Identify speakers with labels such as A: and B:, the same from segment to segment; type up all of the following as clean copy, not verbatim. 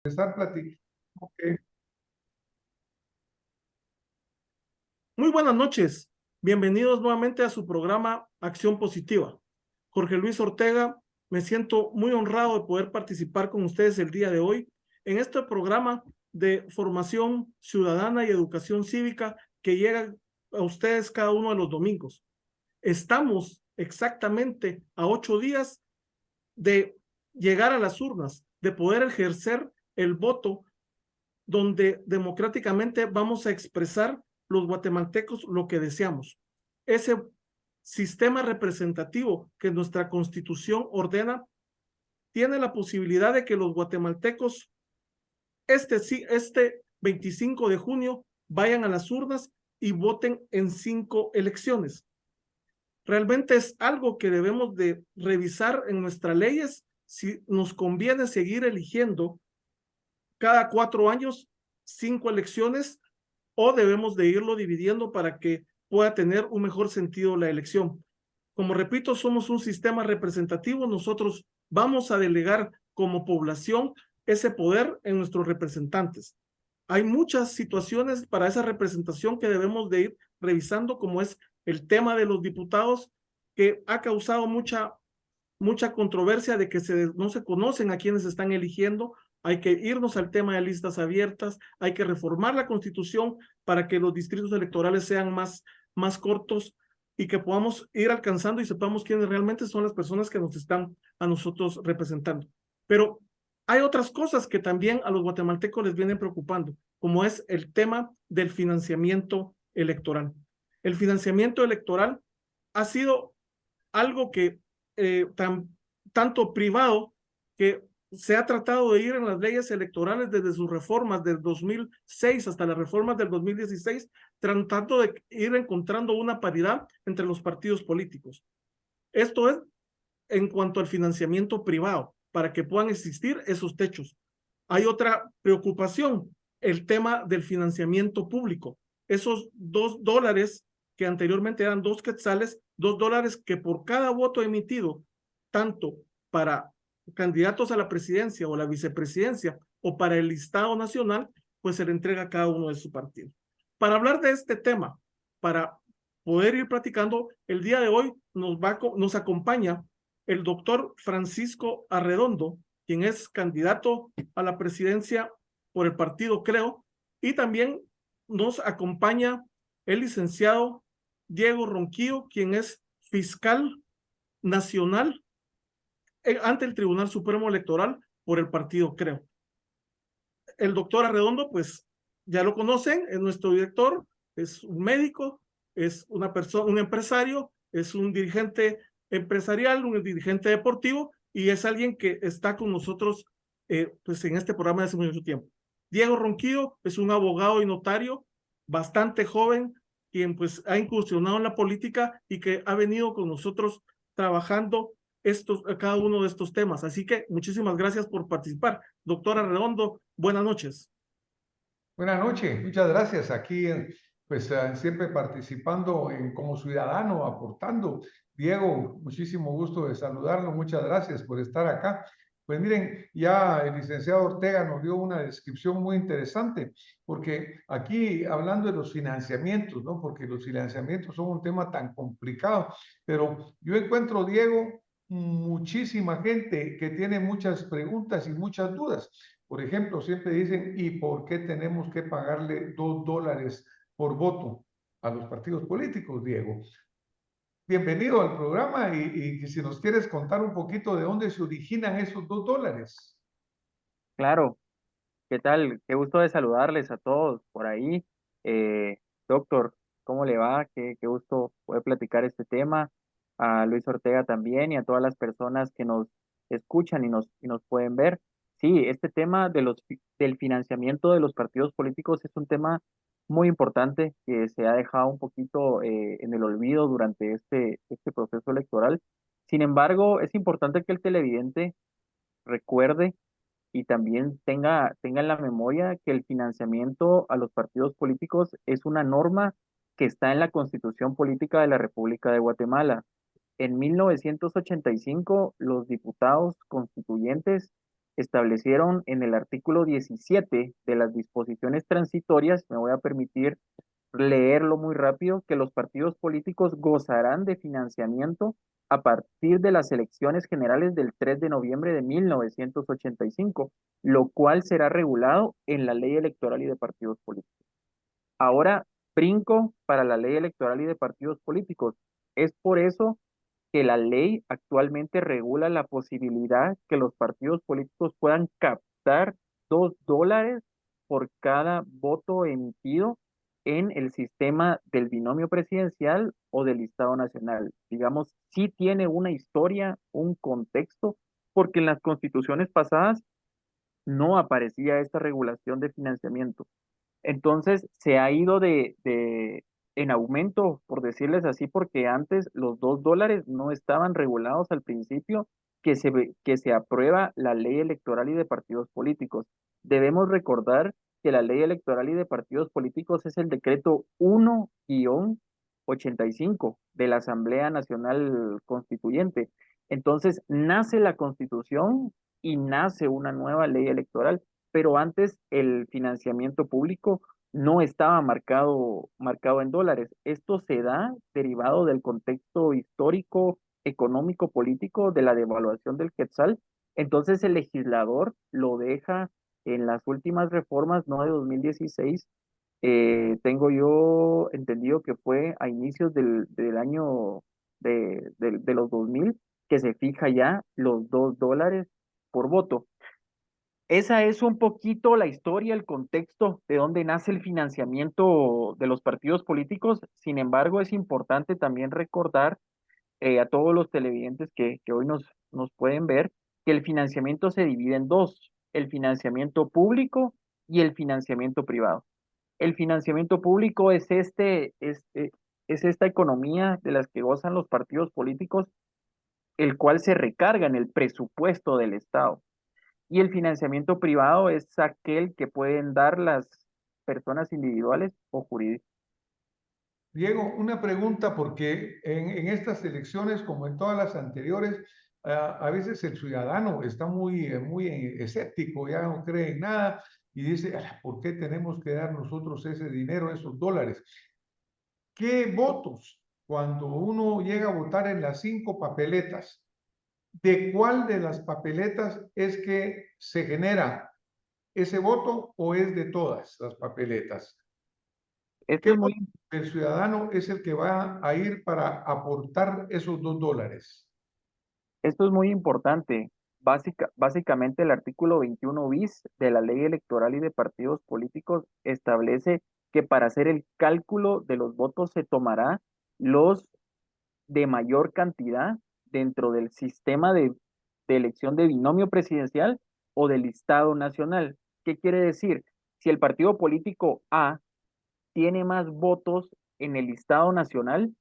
A: Estar platicando. Okay.
B: Muy buenas noches. Bienvenidos nuevamente a su programa Acción Positiva. Jorge Luis Ortega, me siento muy honrado de poder participar con ustedes el día de hoy en este programa de formación ciudadana y educación cívica que llega a ustedes cada uno de los domingos. Estamos exactamente a 8 días de llegar a las urnas, de poder ejercer el voto donde democráticamente vamos a expresar los guatemaltecos lo que deseamos. Ese sistema representativo que nuestra constitución ordena tiene la posibilidad de que los guatemaltecos este 25 de junio vayan a las urnas y voten en 5 elecciones. Realmente es algo que debemos de revisar en nuestras leyes si nos conviene seguir eligiendo cada 4 años 5 elecciones o debemos de irlo dividiendo para que pueda tener un mejor sentido la elección. Como repito, somos un sistema representativo, nosotros vamos a delegar como población ese poder en nuestros representantes. Hay muchas situaciones para esa representación que debemos de ir revisando, como es el tema de los diputados, que ha causado mucha controversia de que no se conocen a quienes están eligiendo. Hay que irnos al tema de listas abiertas, hay que reformar la constitución para que los distritos electorales sean más cortos y que podamos ir alcanzando y sepamos quiénes realmente son las personas que nos están a nosotros representando. Pero hay otras cosas que también a los guatemaltecos les vienen preocupando, como es el tema del financiamiento electoral. El financiamiento electoral ha sido algo que tanto privado que se ha tratado de ir en las leyes electorales desde sus reformas del 2006 hasta las reformas del 2016, tratando de ir encontrando una paridad entre los partidos políticos. Esto es en cuanto al financiamiento privado, para que puedan existir esos techos. Hay otra preocupación, el tema del financiamiento público. Esos $2 que anteriormente eran 2 quetzales, $2 que por cada voto emitido, tanto para candidatos a la presidencia o la vicepresidencia o para el listado nacional, pues se le entrega a cada uno de su partido. Para hablar de este tema, para poder ir platicando, el día de hoy nos acompaña el doctor Francisco Arredondo, quien es candidato a la presidencia por el partido Creo, y también nos acompaña el licenciado Diego Ronquillo, quien es fiscal nacional ante el Tribunal Supremo Electoral por el partido Creo. El doctor Arredondo, pues ya lo conocen, es nuestro director, es un médico, es una persona, un empresario, es un dirigente empresarial, un dirigente deportivo y es alguien que está con nosotros pues en este programa desde mucho tiempo. Diego Ronquillo es un abogado y notario bastante joven, quien pues ha incursionado en la política y que ha venido con nosotros trabajando cada uno de estos temas. Así que muchísimas gracias por participar. Doctora Redondo, buenas noches.
A: Buenas noches, muchas gracias. Aquí, pues, siempre participando como ciudadano, aportando. Diego, muchísimo gusto de saludarlo. Muchas gracias por estar acá. Pues miren, ya el licenciado Ortega nos dio una descripción muy interesante, porque aquí hablando de los financiamientos, ¿no? Porque los financiamientos son un tema tan complicado, pero yo encuentro, Diego, muchísima gente que tiene muchas preguntas y muchas dudas. Por ejemplo, siempre dicen, ¿y por qué tenemos que pagarle $2 por voto a los partidos políticos, Diego? Bienvenido al programa y si nos quieres contar un poquito de dónde se originan esos $2.
C: Claro, ¿qué tal? Qué gusto de saludarles a todos por ahí. Eh, Doctor, ¿cómo le va? Qué gusto poder platicar este tema. A Luis Ortega también y a todas las personas que nos escuchan y nos pueden ver. Sí, este tema del financiamiento de los partidos políticos es un tema muy importante que se ha dejado un poquito en el olvido durante este proceso electoral. Sin embargo, es importante que el televidente recuerde y también tenga en la memoria que el financiamiento a los partidos políticos es una norma que está en la Constitución Política de la República de Guatemala. En 1985, los diputados constituyentes establecieron en el artículo 17 de las disposiciones transitorias, me voy a permitir leerlo muy rápido, que los partidos políticos gozarán de financiamiento a partir de las elecciones generales del 3 de noviembre de 1985, lo cual será regulado en la ley electoral y de partidos políticos. Ahora brinco para la ley electoral y de partidos políticos. Es por eso que la ley actualmente regula la posibilidad que los partidos políticos puedan captar $2 por cada voto emitido en el sistema del binomio presidencial o del listado nacional. Digamos, sí tiene una historia, un contexto, porque en las constituciones pasadas no aparecía esta regulación de financiamiento. Entonces se ha ido en aumento, por decirles así, porque antes los $2 no estaban regulados al principio que se aprueba la ley electoral y de partidos políticos. Debemos recordar que la ley electoral y de partidos políticos es el decreto 1-85 de la Asamblea Nacional Constituyente. Entonces nace la Constitución y nace una nueva ley electoral, pero antes el financiamiento público no estaba marcado en dólares. Esto se da derivado del contexto histórico, económico, político de la devaluación del quetzal. Entonces el legislador lo deja en las últimas reformas, no de 2016. Tengo yo entendido que fue a inicios del año de los 2000 que se fija ya los $2 por voto. Esa es un poquito la historia, el contexto de dónde nace el financiamiento de los partidos políticos. Sin embargo, es importante también recordar a todos los televidentes que hoy nos pueden ver que el financiamiento se divide en dos, el financiamiento público y el financiamiento privado. El financiamiento público es esta economía de las que gozan los partidos políticos, el cual se recarga en el presupuesto del Estado. Y el financiamiento privado es aquel que pueden dar las personas individuales o jurídicas.
A: Diego, una pregunta porque en estas elecciones, como en todas las anteriores, a veces el ciudadano está muy escéptico, ya no cree en nada y dice, "Ah, ¿por qué tenemos que dar nosotros ese dinero, esos dólares? ¿Qué votos cuando uno llega a votar en las 5 papeletas? ¿De cuál de las papeletas es que se genera ese voto o es de todas las papeletas?
C: Esto
A: ¿Qué
C: es muy,
A: voto del ciudadano es el que va a ir para aportar esos $2?
C: esto es muy importante. Básicamente el artículo 21 bis de la Ley Electoral y de Partidos Políticos establece que para hacer el cálculo de los votos se tomará los de mayor cantidad dentro del sistema de elección de binomio presidencial o del listado nacional. ¿Qué quiere decir? Si el partido político A tiene más votos en el listado nacional,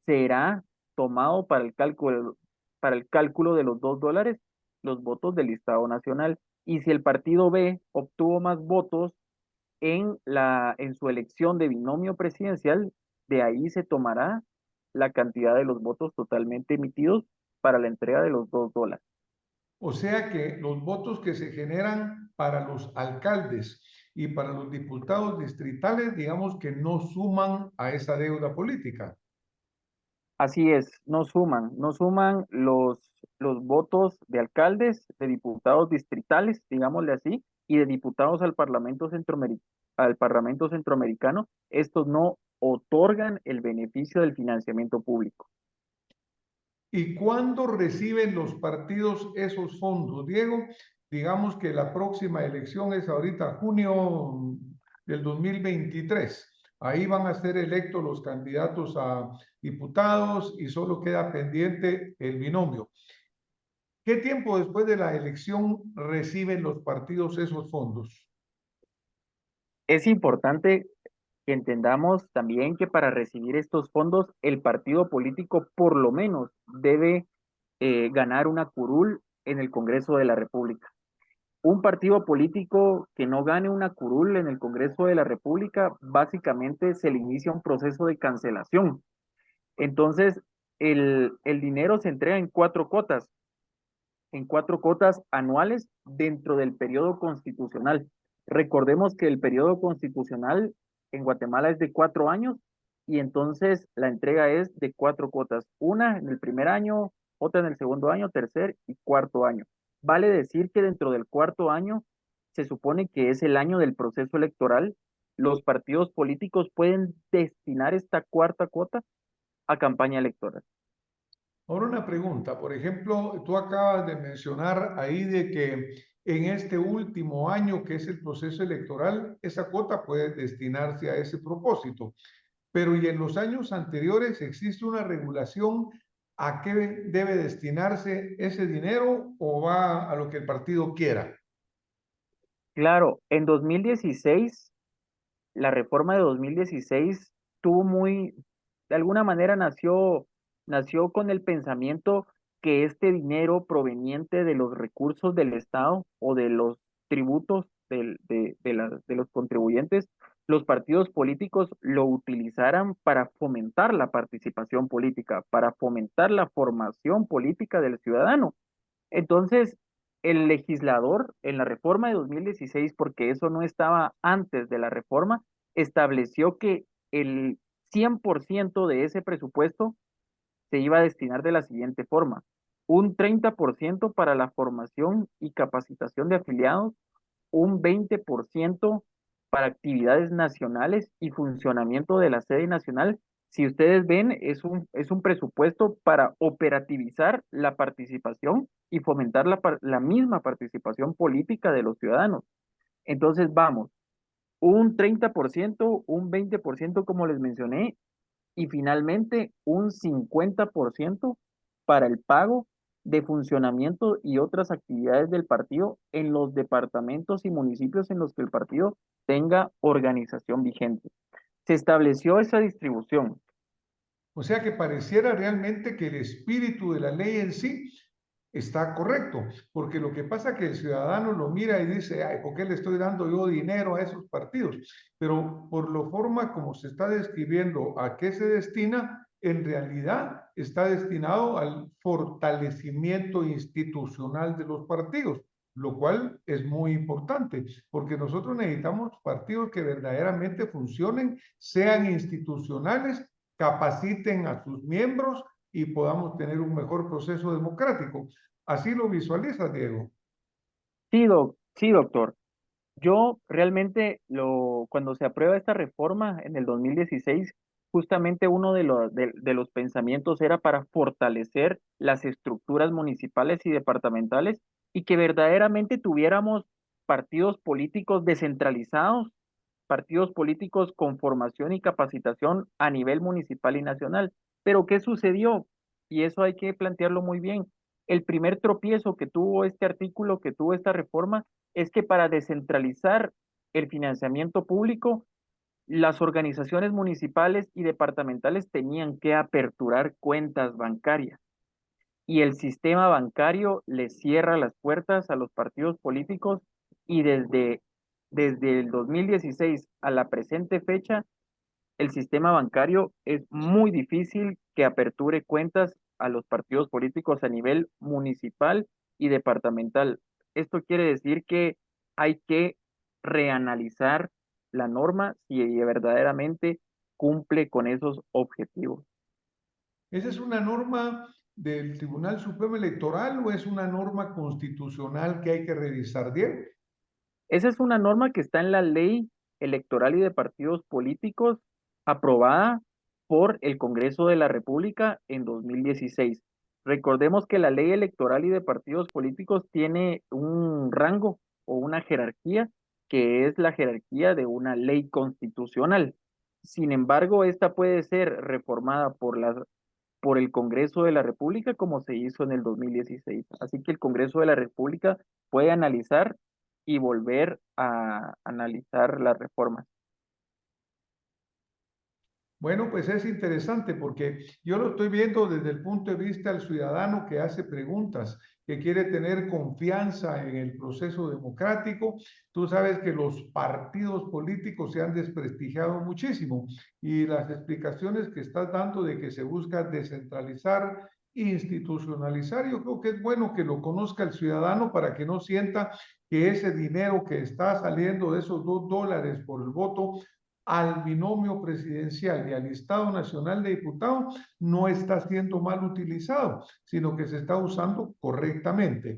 C: será tomado para el cálculo de los $2 los votos del listado nacional. Y si el partido B obtuvo más votos en su elección de binomio presidencial, de ahí se tomará la cantidad de los votos totalmente emitidos para la entrega de los $2.
A: O sea que los votos que se generan para los alcaldes y para los diputados distritales, digamos que no suman a esa deuda política.
C: Así es, no suman los votos de alcaldes, de diputados distritales, digámosle así, y de diputados al Parlamento Centroamericano. Estos no otorgan el beneficio del financiamiento público.
A: ¿Y cuándo reciben los partidos esos fondos, Diego? Digamos que la próxima elección es ahorita junio del 2023. Ahí van a ser electos los candidatos a diputados y solo queda pendiente el binomio. ¿Qué tiempo después de la elección reciben los partidos esos fondos?
C: Es importante que entendamos también que para recibir estos fondos, el partido político por lo menos debe ganar una curul en el Congreso de la República. Un partido político que no gane una curul en el Congreso de la República, básicamente se le inicia un proceso de cancelación. Entonces, el dinero se entrega en 4 cuotas. en 4 cuotas anuales dentro del periodo constitucional. Recordemos que el periodo constitucional en Guatemala es de 4 años y entonces la entrega es de 4 cuotas, una en el primer año, otra en el segundo año, tercer y cuarto año. Vale decir que dentro del cuarto año se supone que es el año del proceso electoral. Los partidos políticos pueden destinar esta 4 cuota a campaña electoral.
A: Ahora una pregunta, por ejemplo, tú acabas de mencionar ahí de que en este último año que es el proceso electoral, esa cuota puede destinarse a ese propósito, pero ¿y en los años anteriores existe una regulación a qué debe destinarse ese dinero o va a lo que el partido quiera?
C: Claro, en 2016, la reforma de 2016 tuvo de alguna manera nació con el pensamiento que este dinero proveniente de los recursos del Estado o de los tributos de los contribuyentes, los partidos políticos lo utilizaran para fomentar la participación política, para fomentar la formación política del ciudadano. Entonces, el legislador en la reforma de 2016, porque eso no estaba antes de la reforma, estableció que el 100% de ese presupuesto se iba a destinar de la siguiente forma: un 30% para la formación y capacitación de afiliados, un 20% para actividades nacionales y funcionamiento de la sede nacional. Si ustedes ven, es un presupuesto para operativizar la participación y fomentar la misma participación política de los ciudadanos. Entonces, vamos, un 30%, un 20%, como les mencioné, y finalmente un 50% para el pago de funcionamiento y otras actividades del partido en los departamentos y municipios en los que el partido tenga organización vigente. Se estableció esa distribución.
A: O sea que pareciera realmente que el espíritu de la ley en sí está correcto, porque lo que pasa es que el ciudadano lo mira y dice, ay, ¿por qué le estoy dando yo dinero a esos partidos? Pero por la forma como se está describiendo a qué se destina, en realidad está destinado al fortalecimiento institucional de los partidos, lo cual es muy importante, porque nosotros necesitamos partidos que verdaderamente funcionen, sean institucionales, capaciten a sus miembros y podamos tener un mejor proceso democrático. Así lo visualiza, Diego.
C: Sí, sí, doctor. Yo realmente cuando se aprueba esta reforma en el 2016, justamente uno de los pensamientos era para fortalecer las estructuras municipales y departamentales y que verdaderamente tuviéramos partidos políticos descentralizados, partidos políticos con formación y capacitación a nivel municipal y nacional. Pero ¿qué sucedió? Y eso hay que plantearlo muy bien. El primer tropiezo que tuvo este artículo, que tuvo esta reforma, es que para descentralizar el financiamiento público, las organizaciones municipales y departamentales tenían que aperturar cuentas bancarias y el sistema bancario le cierra las puertas a los partidos políticos y desde el 2016 a la presente fecha, el sistema bancario es muy difícil que aperture cuentas a los partidos políticos a nivel municipal y departamental. Esto quiere decir que hay que reanalizar la norma si verdaderamente cumple con esos objetivos.
A: ¿Esa es una norma del Tribunal Supremo Electoral o es una norma constitucional que hay que revisar, Diego?
C: Esa es una norma que está en la ley electoral y de partidos políticos aprobada por el Congreso de la República en 2016. Recordemos que la ley electoral y de partidos políticos tiene un rango o una jerarquía que es la jerarquía de una ley constitucional. Sin embargo, esta puede ser reformada por el Congreso de la República como se hizo en el 2016. Así que el Congreso de la República puede analizar y volver a analizar las reformas.
A: Bueno, pues es interesante porque yo lo estoy viendo desde el punto de vista del ciudadano que hace preguntas, que quiere tener confianza en el proceso democrático. Tú sabes que los partidos políticos se han desprestigiado muchísimo y las explicaciones que estás dando de que se busca descentralizar institucionalizar. Yo creo que es bueno que lo conozca el ciudadano para que no sienta que ese dinero que está saliendo de esos $2 por el voto al binomio presidencial y al Estado Nacional de Diputados no está siendo mal utilizado, sino que se está usando correctamente.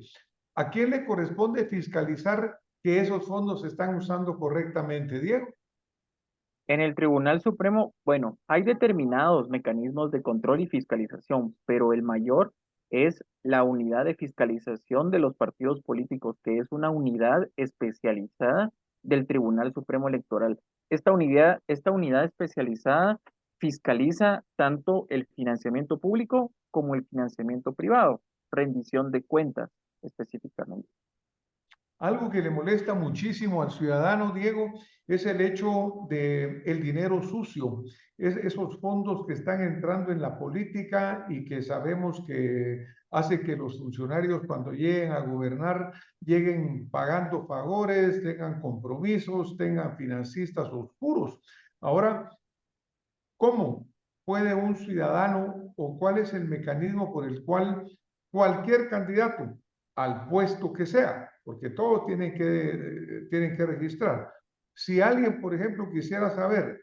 A: ¿A quién le corresponde fiscalizar que esos fondos se están usando correctamente, Diego?
C: En el Tribunal Supremo, bueno, hay determinados mecanismos de control y fiscalización, pero el mayor es la unidad de fiscalización de los partidos políticos, que es una unidad especializada del Tribunal Supremo Electoral. Esta unidad especializada fiscaliza tanto el financiamiento público como el financiamiento privado, rendición de cuentas específicamente.
A: Algo que le molesta muchísimo al ciudadano, Diego, es el hecho de el dinero sucio, esos fondos que están entrando en la política y que sabemos que hace que los funcionarios cuando lleguen a gobernar lleguen pagando favores, tengan compromisos, tengan financistas oscuros. Ahora, ¿cómo puede un ciudadano o cuál es el mecanismo por el cual cualquier candidato al puesto que sea, porque todos tienen que registrar? Si alguien, por ejemplo, quisiera saber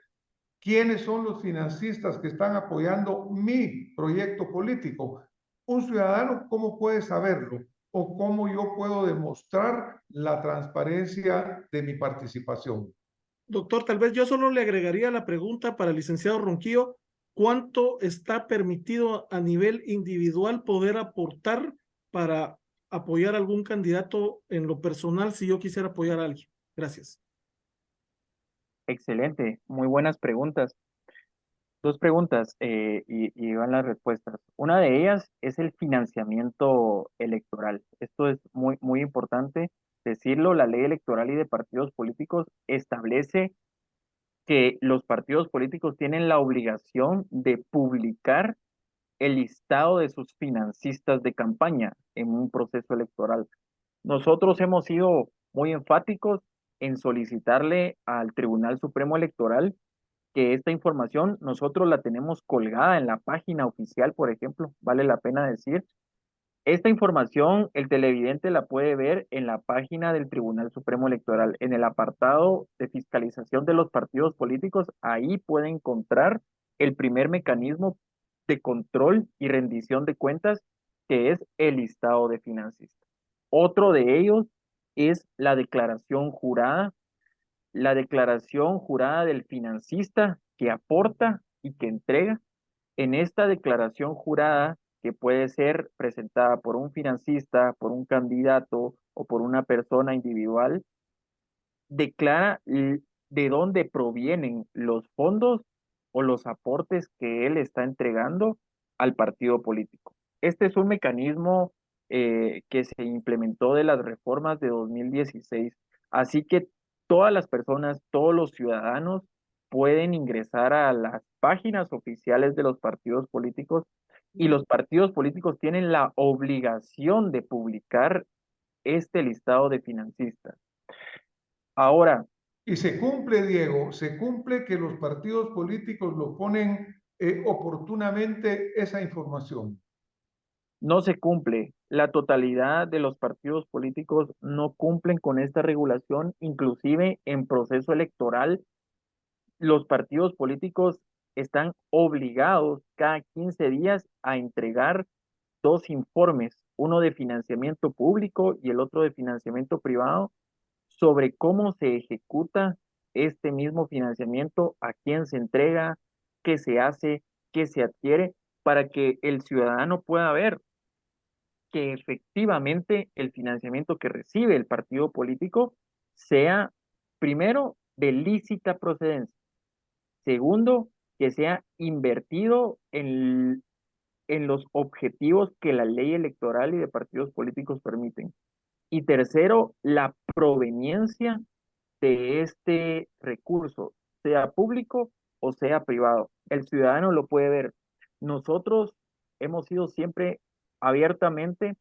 A: quiénes son los financistas que están apoyando mi proyecto político, un ciudadano, ¿cómo puede saberlo? ¿O cómo yo puedo demostrar la transparencia de mi participación?
B: Doctor, tal vez yo solo le agregaría la pregunta para el licenciado Ronquillo, ¿cuánto está permitido a nivel individual poder aportar para apoyar a algún candidato en lo personal si yo quisiera apoyar a alguien? Gracias.
C: Excelente, muy buenas preguntas. Dos preguntas y van las respuestas. Una de ellas es el financiamiento electoral. Esto es muy, muy importante decirlo. La ley electoral y de partidos políticos establece que los partidos políticos tienen la obligación de publicar el listado de sus financistas de campaña en un proceso electoral. Nosotros hemos sido muy enfáticos en solicitarle al Tribunal Supremo Electoral que esta información nosotros la tenemos colgada en la página oficial, por ejemplo, vale la pena decir. Esta información el televidente la puede ver en la página del Tribunal Supremo Electoral, en el apartado de fiscalización de los partidos políticos. Ahí puede encontrar el primer mecanismo de control y rendición de cuentas, que es el listado de financistas. Otro de ellos es la declaración jurada. La declaración jurada del financista que aporta y que entrega. En esta declaración jurada, que puede ser presentada por un financista, por un candidato o por una persona individual, declara de dónde provienen los fondos o los aportes que él está entregando al partido político. Este es un mecanismo que se implementó de las reformas de 2016. Así que todas las personas, todos los ciudadanos pueden ingresar a las páginas oficiales de los partidos políticos y los partidos políticos tienen la obligación de publicar este listado de financistas. Ahora,
A: Y se cumple, Diego, se cumple que los partidos políticos lo ponen oportunamente esa información.
C: no se cumple. La totalidad de los partidos políticos no cumplen con esta regulación, inclusive en proceso electoral. Los partidos políticos están obligados cada 15 días a entregar dos informes, uno de financiamiento público y el otro de financiamiento privado, sobre cómo se ejecuta este mismo financiamiento, a quién se entrega, qué se hace, qué se adquiere, para que el ciudadano pueda ver que efectivamente el financiamiento que recibe el partido político sea, primero, de lícita procedencia. Segundo, que sea invertido en los objetivos que la ley electoral y de partidos políticos permiten. Y tercero, la proveniencia de este recurso, sea público o sea privado. El ciudadano lo puede ver. Nosotros hemos sido siempre abiertamente.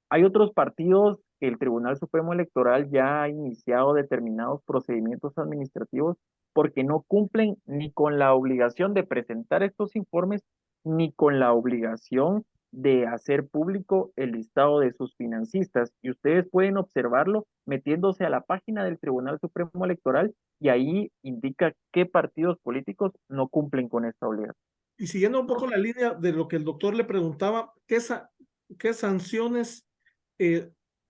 C: Hay otros partidos que el Tribunal Supremo Electoral ya ha iniciado determinados procedimientos administrativos porque no cumplen ni con la obligación de presentar estos informes, ni con la obligación de hacer público el listado de sus financistas. Y ustedes pueden observarlo metiéndose a la página del Tribunal Supremo Electoral y ahí indica qué partidos políticos no cumplen con esta obligación.
B: Y siguiendo un poco la línea de lo que el doctor le preguntaba, ¿qué sanciones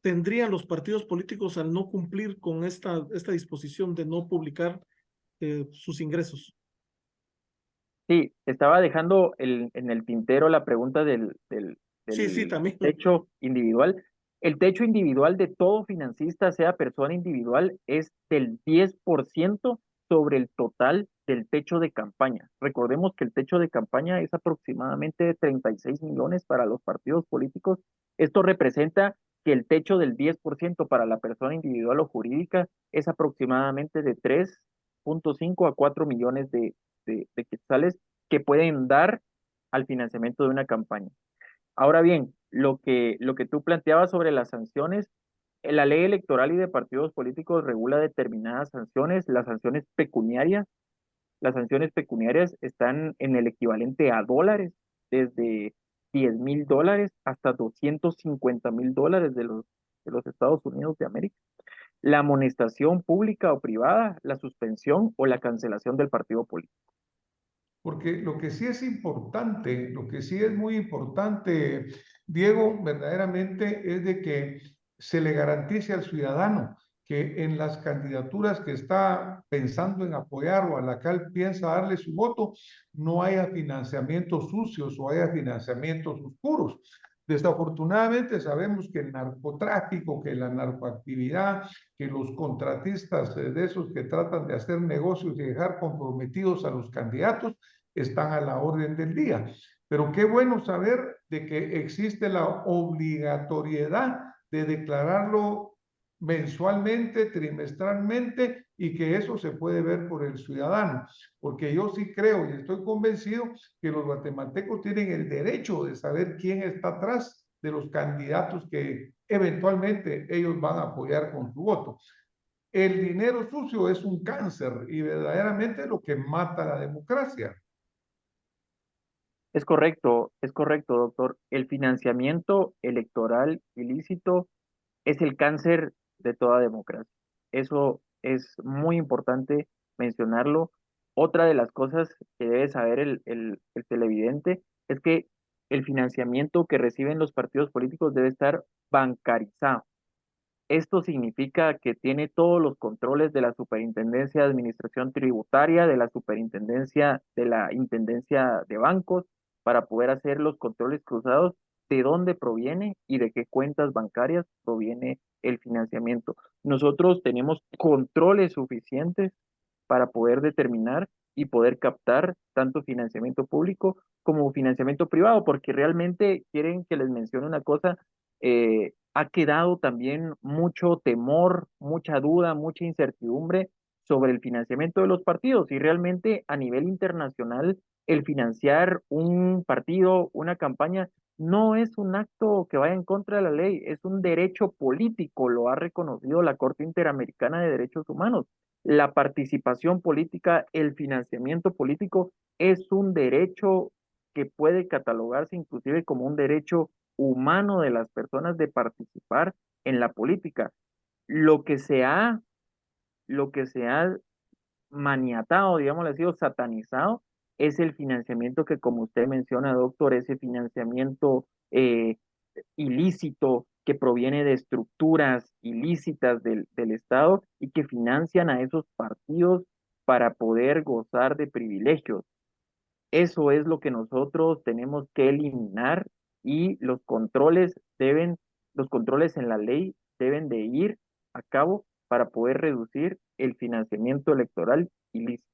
B: tendrían los partidos políticos al no cumplir con esta disposición de no publicar sus ingresos?
C: Sí, estaba dejando en el tintero la pregunta
B: Sí,
C: del
B: también.
C: techo individual. El techo individual de todo financista, sea persona individual, es del 10% sobre el total del techo de campaña. Recordemos que el techo de campaña es aproximadamente de 36 millones para los partidos políticos. Esto representa que el techo del 10% para la persona individual o jurídica es aproximadamente de 3,5 a 4 millones de quetzales que pueden dar al financiamiento de una campaña. Ahora bien, lo que tú planteabas sobre las sanciones, la ley electoral y de partidos políticos regula determinadas sanciones, las sanciones pecuniarias están en el equivalente a dólares, desde $10,000 hasta $250,000 de los Estados Unidos de América. La amonestación pública o privada, la suspensión o la cancelación del partido político.
A: Porque lo que sí es importante, lo que sí es muy importante, Diego, verdaderamente es de que se le garantice al ciudadano que en las candidaturas que está pensando en apoyar o a la cual piensa darle su voto, no haya financiamientos sucios o haya financiamientos oscuros. Desafortunadamente sabemos que el narcotráfico, que la narcoactividad, que los contratistas de esos que tratan de hacer negocios y dejar comprometidos a los candidatos están a la orden del día. Pero qué bueno saber de que existe la obligatoriedad de declararlo mensualmente, trimestralmente, y que eso se puede ver por el ciudadano, porque yo sí creo y estoy convencido que los guatemaltecos tienen el derecho de saber quién está atrás de los candidatos que eventualmente ellos van a apoyar con su voto. El dinero sucio es un cáncer y verdaderamente lo que mata la democracia.
C: Es correcto, doctor. El financiamiento electoral ilícito es el cáncer de toda democracia. Eso es muy importante mencionarlo. Otra de las cosas que debe saber el televidente es que el financiamiento que reciben los partidos políticos debe estar bancarizado. Esto significa que tiene todos los controles de la Superintendencia de Administración Tributaria, de la Superintendencia de la Intendencia de Bancos, para poder hacer los controles cruzados de dónde proviene y de qué cuentas bancarias proviene el financiamiento. Nosotros tenemos controles suficientes para poder determinar y poder captar tanto financiamiento público como financiamiento privado, porque realmente quieren que les mencione una cosa, ha quedado también mucho temor, mucha duda, mucha incertidumbre sobre el financiamiento de los partidos y realmente a nivel internacional el financiar un partido, una campaña, no es un acto que vaya en contra de la ley, es un derecho político, lo ha reconocido la Corte Interamericana de Derechos Humanos. La participación política, el financiamiento político es un derecho que puede catalogarse inclusive como un derecho humano de las personas de participar en la política. Lo que se ha, lo que se ha maniatado, digamos así, o satanizado, es el financiamiento que, como usted menciona, doctor, ese financiamiento ilícito que proviene de estructuras ilícitas del Estado y que financian a esos partidos para poder gozar de privilegios. Eso es lo que nosotros tenemos que eliminar y los controles en la ley deben de ir a cabo para poder reducir el financiamiento electoral ilícito.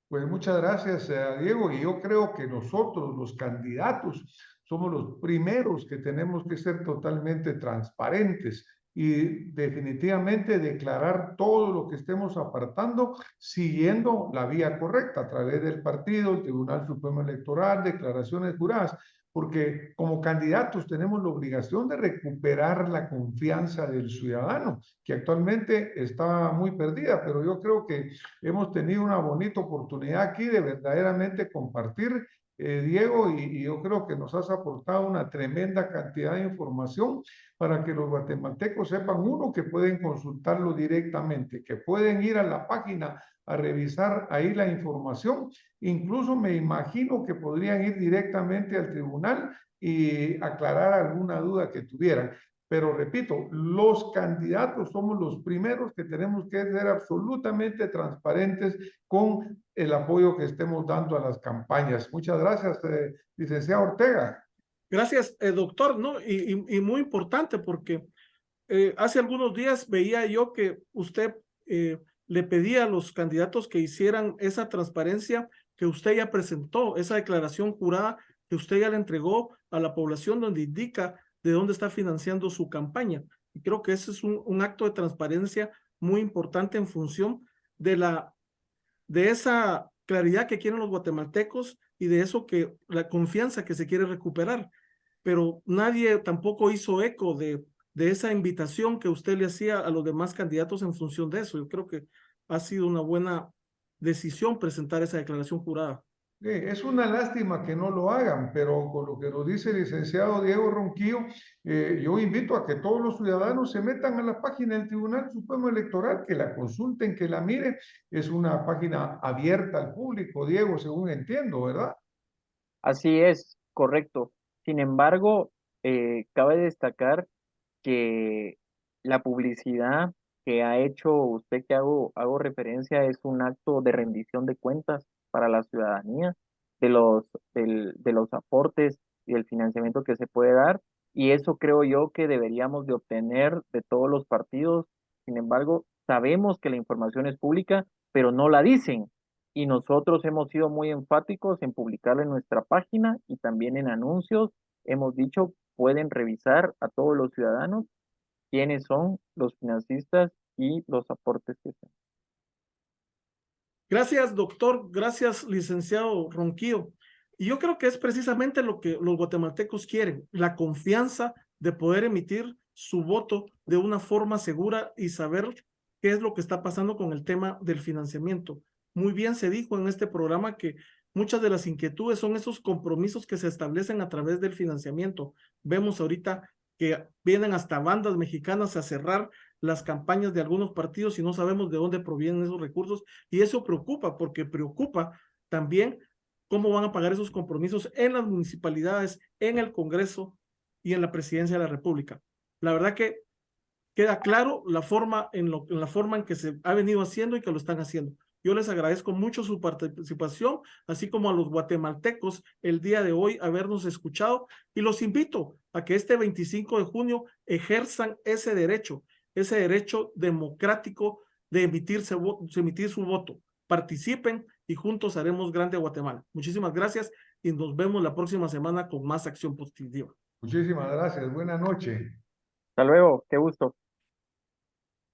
A: Pues muchas gracias, Diego. Y yo creo que nosotros, los candidatos, somos los primeros que tenemos que ser totalmente transparentes y definitivamente declarar todo lo que estemos apartando siguiendo la vía correcta a través del partido, el Tribunal Supremo Electoral, declaraciones juradas, porque como candidatos tenemos la obligación de recuperar la confianza del ciudadano, que actualmente está muy perdida, pero yo creo que hemos tenido una bonita oportunidad aquí de verdaderamente compartir Diego, y yo creo que nos has aportado una tremenda cantidad de información para que los guatemaltecos sepan, uno, que pueden consultarlo directamente, que pueden ir a la página a revisar ahí la información. Incluso me imagino que podrían ir directamente al tribunal y aclarar alguna duda que tuvieran. Pero repito, los candidatos somos los primeros que tenemos que ser absolutamente transparentes con el apoyo que estemos dando a las campañas. Muchas gracias, licenciado Ortega.
B: Gracias, doctor, ¿no? Y muy importante porque hace algunos días veía yo que usted le pedía a los candidatos que hicieran esa transparencia que usted ya presentó, esa declaración jurada que usted ya le entregó a la población donde indica de dónde está financiando su campaña. Y creo que ese es un acto de transparencia muy importante en función de esa claridad que quieren los guatemaltecos y de eso que la confianza que se quiere recuperar. Pero nadie tampoco hizo eco de esa invitación que usted le hacía a los demás candidatos en función de eso. Yo creo que ha sido una buena decisión presentar esa declaración jurada.
A: Es una lástima que no lo hagan, pero con lo que nos dice el licenciado Diego Ronquillo, yo invito a que todos los ciudadanos se metan a la página del Tribunal Supremo Electoral, que la consulten, que la miren. Es una página abierta al público, Diego, según entiendo, ¿verdad?
C: Así es, correcto. Sin embargo, cabe destacar que la publicidad que ha hecho usted, que hago referencia, es un acto de rendición de cuentas para la ciudadanía, de los aportes y del financiamiento que se puede dar, y eso creo yo que deberíamos de obtener de todos los partidos. Sin embargo, sabemos que la información es pública, pero no la dicen, y nosotros hemos sido muy enfáticos en publicarla en nuestra página y también en anuncios. Hemos dicho, pueden revisar a todos los ciudadanos quiénes son los financistas y los aportes que se.
B: Gracias, doctor. Gracias, licenciado Ronquillo. Y yo creo que es precisamente lo que los guatemaltecos quieren, la confianza de poder emitir su voto de una forma segura y saber qué es lo que está pasando con el tema del financiamiento. Muy bien se dijo en este programa que muchas de las inquietudes son esos compromisos que se establecen a través del financiamiento. Vemos ahorita que vienen hasta bandas mexicanas a cerrar las campañas de algunos partidos y no sabemos de dónde provienen esos recursos, y eso preocupa porque preocupa también cómo van a pagar esos compromisos en las municipalidades, en el Congreso y en la Presidencia de la República. La verdad que queda claro la forma en la forma en que se ha venido haciendo y que lo están haciendo. Yo les agradezco mucho su participación, así como a los guatemaltecos el día de hoy habernos escuchado, y los invito a que este 25 de junio ejerzan ese derecho democrático de emitir su voto. Participen y juntos haremos grande Guatemala. Muchísimas gracias y nos vemos la próxima semana con más acción positiva.
A: Muchísimas gracias. Buenas noches.
C: Hasta luego, qué gusto.